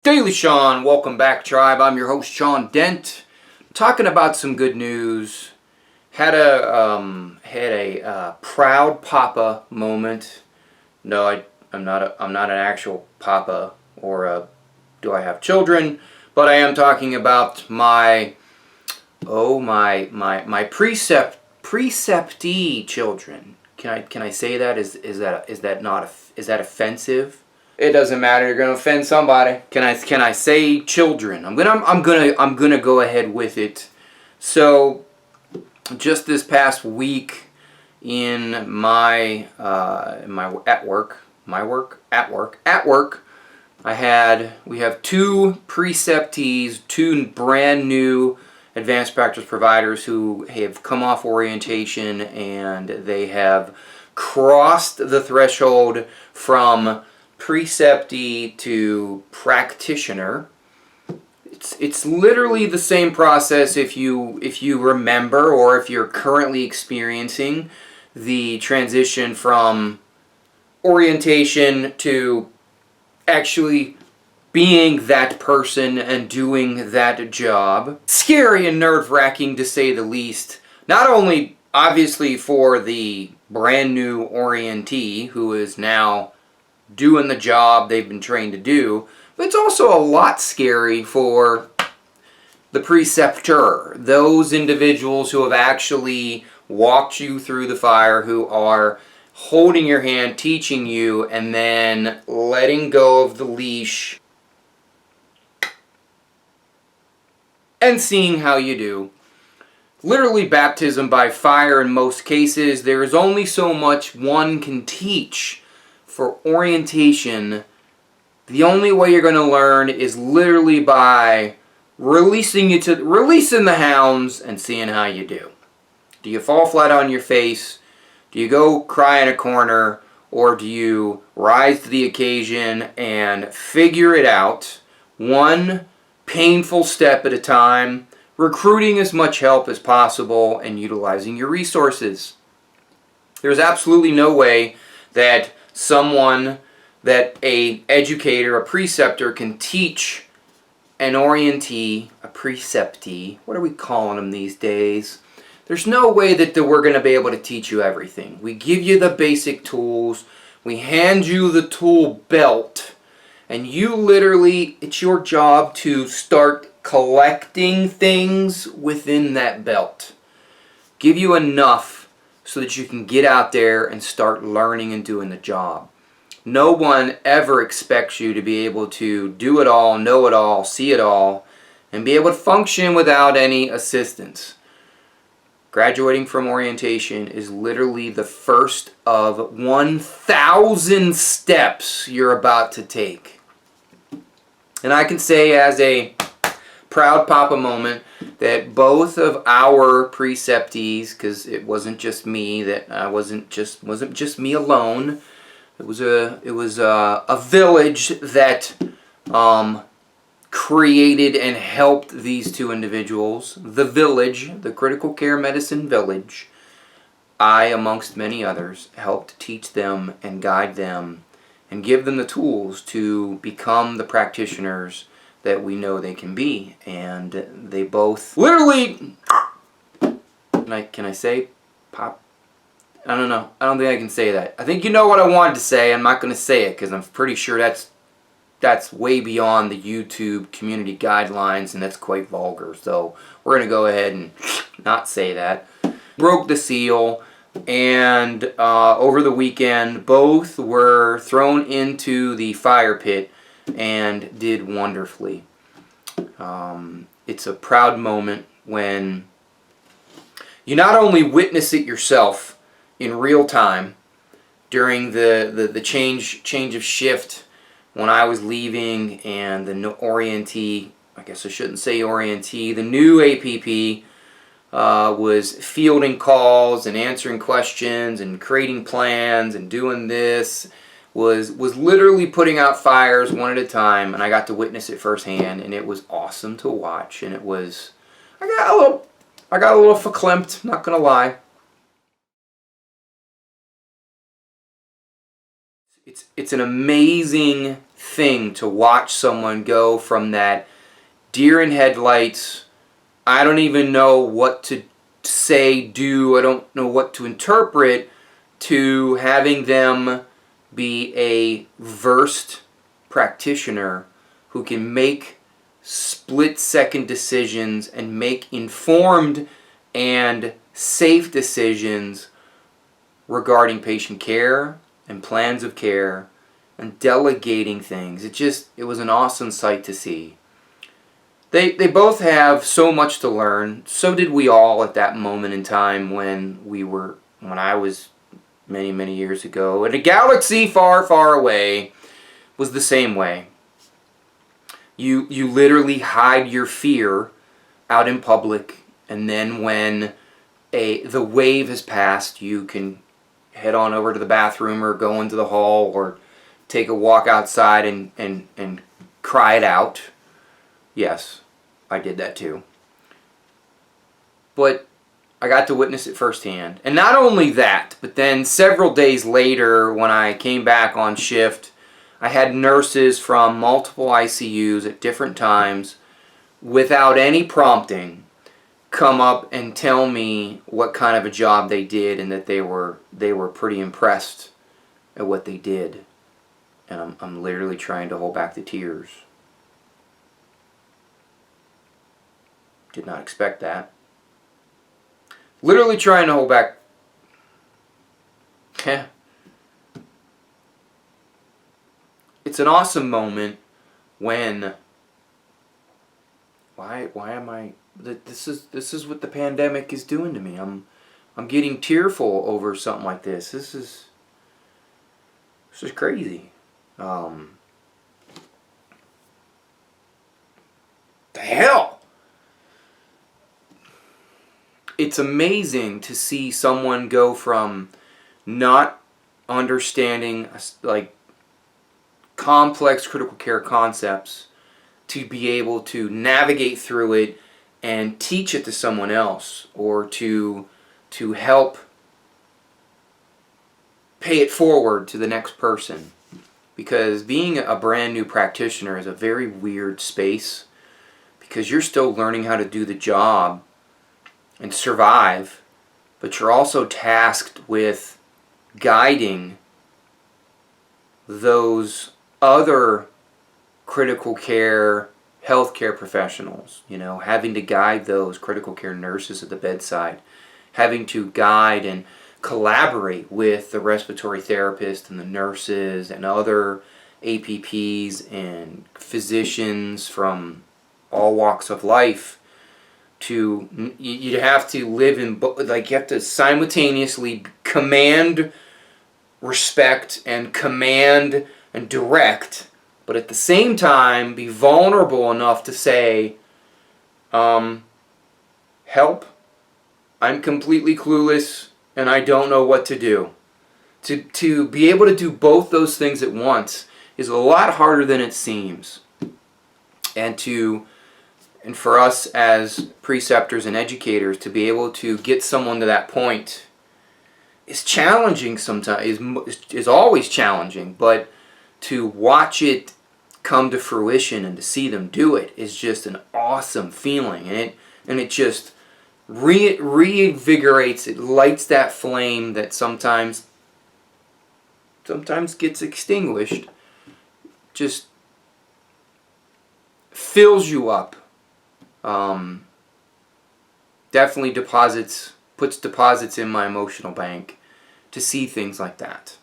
Daily Sean, welcome back, tribe. I'm your host, Sean Dent. Talking about some good news. Had a proud papa moment. No, I'm not an actual papa, or do I have children? But I am talking about my preceptee children. Can I say that? Is that offensive? It doesn't matter. You're gonna offend somebody. Can I say children? I'm gonna go ahead with it. So, just this past week, in my at work, we have two preceptees, two brand new advanced practice providers who have come off orientation, and they have crossed the threshold from preceptee to practitioner. It's literally the same process if you remember, or if you're currently experiencing the transition from orientation to actually being that person and doing that job. Scary and nerve-wracking, to say the least. Not only obviously for the brand new orientee who is now doing the job they've been trained to do, but it's also a lot scary for the preceptor, those individuals who have actually walked you through the fire, who are holding your hand, teaching you, and then letting go of the leash and seeing how you do. Literally baptism by fire in most cases. There is only so much one can teach. For orientation, the only way you're going to learn is literally by releasing the hounds and seeing how you do. Do you fall flat on your face? Do you go cry in a corner? Or do you rise to the occasion and figure it out, one painful step at a time, recruiting as much help as possible and utilizing your resources? There's absolutely no way that a educator, a preceptor, can teach an orientee, a preceptee, what are we calling them these days? There's no way that we're going to be able to teach you everything. We give you the basic tools, we hand you the tool belt, and you literally, it's your job to start collecting things within that belt. Give you enough so that you can get out there and start learning and doing the job. No one ever expects you to be able to do it all, know it all, see it all, and be able to function without any assistance. Graduating from orientation is literally the first of 1,000 steps you're about to take. And I can say, as a proud papa moment, that both of our preceptees, because it wasn't just me, wasn't just me alone. It was a village that created and helped these two individuals. The village, the critical care medicine village, I, amongst many others, helped teach them and guide them and give them the tools to become the practitioners that we know they can be. And they both literally, can I say pop? I don't know. I don't think I can say that. I think you know what I wanted to say. I'm not going to say it because I'm pretty sure that's way beyond the YouTube community guidelines, and that's quite vulgar. So we're going to go ahead and not say that. Broke the seal, and over the weekend, both were thrown into the fire pit and did wonderfully. It's a proud moment when you not only witness it yourself in real time during the change of shift when I was leaving, and the orientee, I guess I shouldn't say orientee, the new APP was fielding calls and answering questions and creating plans and doing this, was literally putting out fires one at a time, and I got to witness it firsthand, and it was awesome to watch. And it was, I got a little verklempt, not gonna lie. It's an amazing thing to watch someone go from that deer in headlights, I don't even know what to say, do, I don't know what to interpret, to having them be a versed practitioner who can make split-second decisions and make informed and safe decisions regarding patient care and plans of care and delegating things. It was an awesome sight to see. They both have so much to learn. So did we all at that moment in time when I was many, many years ago in a galaxy far, far away. Was the same way. You literally hide your fear out in public, and then when the wave has passed, you can head on over to the bathroom or go into the hall or take a walk outside and cry it out. Yes, I did that too. But I got to witness it firsthand. And not only that, but then several days later when I came back on shift, I had nurses from multiple ICUs at different times, without any prompting, come up and tell me what kind of a job they did and that they were pretty impressed at what they did. And I'm literally trying to hold back the tears. Did not expect that. Literally trying to hold back. It's an awesome moment when why am I this is what the pandemic is doing to me. I'm getting tearful over something like this. This is crazy. The hell? It's amazing to see someone go from not understanding like complex critical care concepts to be able to navigate through it and teach it to someone else, or to help pay it forward to the next person. Because being a brand new practitioner is a very weird space, because you're still learning how to do the job and survive, but you're also tasked with guiding those other critical care healthcare professionals, having to guide those critical care nurses at the bedside, having to guide and collaborate with the respiratory therapist and the nurses and other APPs and physicians from all walks of life. You have to live in, like, you have to simultaneously command respect and command and direct, but at the same time be vulnerable enough to say, help, I'm completely clueless and I don't know what to do. To be able to do both those things at once is a lot harder than it seems. And for us as preceptors and educators to be able to get someone to that point is challenging sometimes, is always challenging, but to watch it come to fruition and to see them do it is just an awesome feeling. And it just reinvigorates, it lights that flame that sometimes gets extinguished, just fills you up. Definitely puts deposits in my emotional bank to see things like that.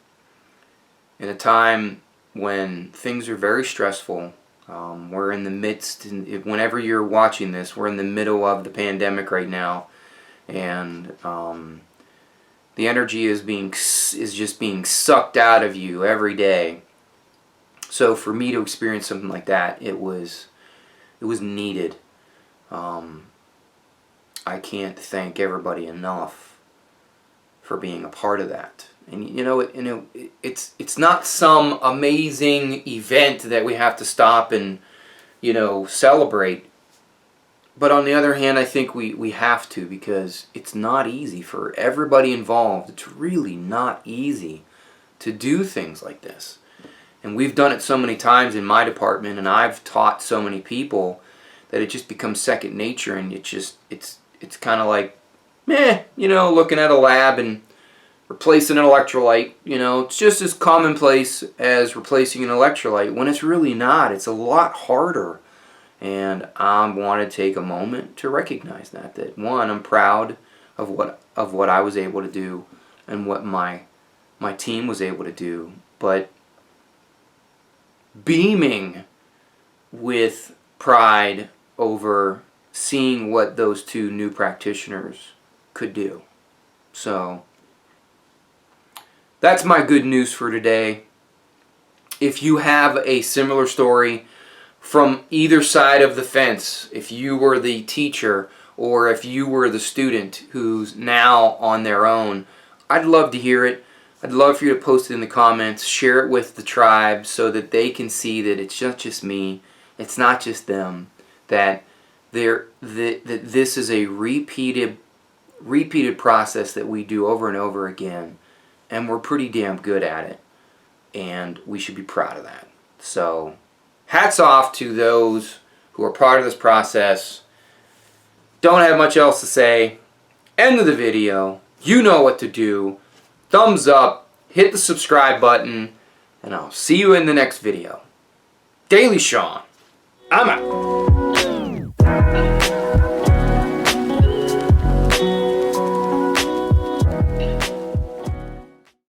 In a time when things are very stressful, we're in the midst, whenever you're watching this, we're in the middle of the pandemic right now, and the energy is just being sucked out of you every day. So for me to experience something like that, it was needed. I can't thank everybody enough for being a part of that. And it's not some amazing event that we have to stop and celebrate. But on the other hand, I think we have to, because it's not easy for everybody involved. It's really not easy to do things like this. And we've done it so many times in my department, and I've taught so many people that it just becomes second nature, and it's kind of like, looking at a lab and replacing an electrolyte. It's just as commonplace as replacing an electrolyte, when it's really not. It's a lot harder. And I want to take a moment to recognize that one, I'm proud of what I was able to do and what my team was able to do, but beaming with pride over seeing what those two new practitioners could do. So that's my good news for today. If you have a similar story from either side of the fence, if you were the teacher or if you were the student who's now on their own, I'd love to hear it. I'd love for you to post it in the comments, share it with the tribe so that they can see that it's not just me, it's not just them, that this is a repeated process that we do over and over again, and we're pretty damn good at it, and we should be proud of that. So hats off to those who are part of this process. Don't have much else to say. End of the video. You know what to do. Thumbs up, hit the subscribe button, and I'll see you in the next video. Daily Sean, I'm out.